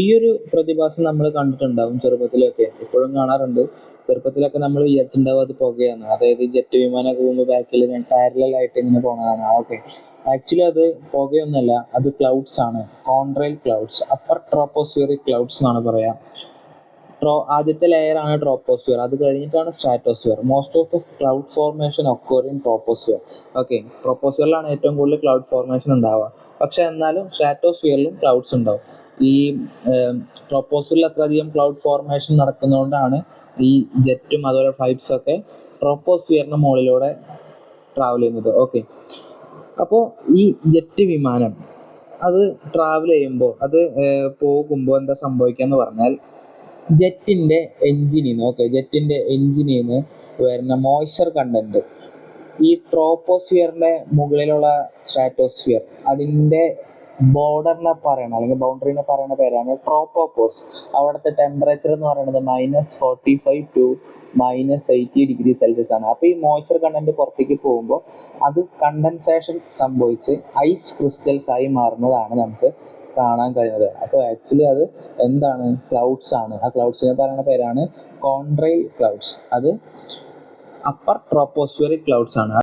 ഈ ഒരു പ്രതിഭാസം നമ്മൾ കണ്ടിട്ടുണ്ടാവും ചെറുപ്പത്തിലൊക്കെ, ഇപ്പോഴും കാണാറുണ്ട്. ചെറുപ്പത്തിലൊക്കെ നമ്മൾ വിചാരിച്ചിട്ടുണ്ടാവും അത് പുകയാണ്, അതായത് ജെറ്റ് വിമാനമൊക്കെ പോകുമ്പോൾ ബാക്കിൽ പാരലൽ ആയിട്ട് ഇങ്ങനെ പോണതാണ്. ഓക്കെ, ആക്ച്വലി അത് പുകയൊന്നുമല്ല, അത് ക്ലൗഡ്സ് ആണ്. Contrail clouds, upper tropospheric clouds എന്നാണ് പറയാ. ആദ്യത്തെ ലെയർ ആണ് ട്രോപ്പോസ്ഫിയർ, അത് കഴിഞ്ഞിട്ടാണ് stratosphere. Most of the cloud formation occur in troposphere. Okay, ട്രോപ്പോസ്ഫിയറിലാണ് ഏറ്റവും കൂടുതൽ ക്ലൗഡ് ഫോർമേഷൻ ഉണ്ടാവുക. പക്ഷെ എന്നാലും സ്ട്രാറ്റോസ്ഫിയറിലും ക്ലൗഡ്സ് ഉണ്ടാവും. ഈ ട്രോപ്പോസ്ഫിയറിൽ അത്രയധികം ക്ലൗഡ് ഫോർമേഷൻ നടക്കുന്നതുകൊണ്ടാണ് ഈ ജെറ്റും അതുപോലെ ഫ്ലൈറ്റ്സ് ഒക്കെ ട്രോപ്പോസ്ഫിയറിന് മുകളിലൂടെ ട്രാവൽ ചെയ്യുന്നത്. ഓക്കെ, അപ്പോൾ ഈ ജെറ്റ് വിമാനം അത് ട്രാവൽ ചെയ്യുമ്പോൾ, അത് പോകുമ്പോൾ എന്താ സംഭവിക്കാന്ന് പറഞ്ഞാൽ, ജെറ്റിന്റെ എഞ്ചിനിന്ന് വരുന്ന മോയ്സ്ചർ കണ്ടന്റ് ഈ ട്രോപ്പോസ്ഫിയറിന്റെ മുകളിലുള്ള സ്ട്രാറ്റോസ്ഫിയർ, അതിന്റെ ബോർഡറിനെ പറയണ അല്ലെങ്കിൽ ബൗണ്ടറിനെ പറയുന്ന പേരാണ് ട്രോപ്പോപോസ്. അവിടുത്തെ ടെമ്പറേച്ചർ എന്ന് പറയുന്നത് -45 ടു -80 °C ആണ്. അപ്പോൾ ഈ മോയ്സ്ചർ കണ്ടന്റ് പുറത്തേക്ക് പോകുമ്പോൾ അത് കണ്ടൻസേഷൻ സംഭവിച്ച് ഐസ് ക്രിസ്റ്റൽസ് ആയി മാറുന്നതാണ് നമുക്ക് കാണാൻ കഴിയുന്നത്. അപ്പോൾ ആക്ച്വലി അത് എന്താണ്? ക്ലൗഡ്സ് ആണ്. ആ ക്ലൗഡ്സിനെ പറയുന്ന പേരാണ് കോൺട്രെയിൽ ക്ലൗഡ്സ്. അത് അപ്പർ ട്രോപ്പോസ്ഫിയറിക് ക്ലൗഡ്സ് ആണ്.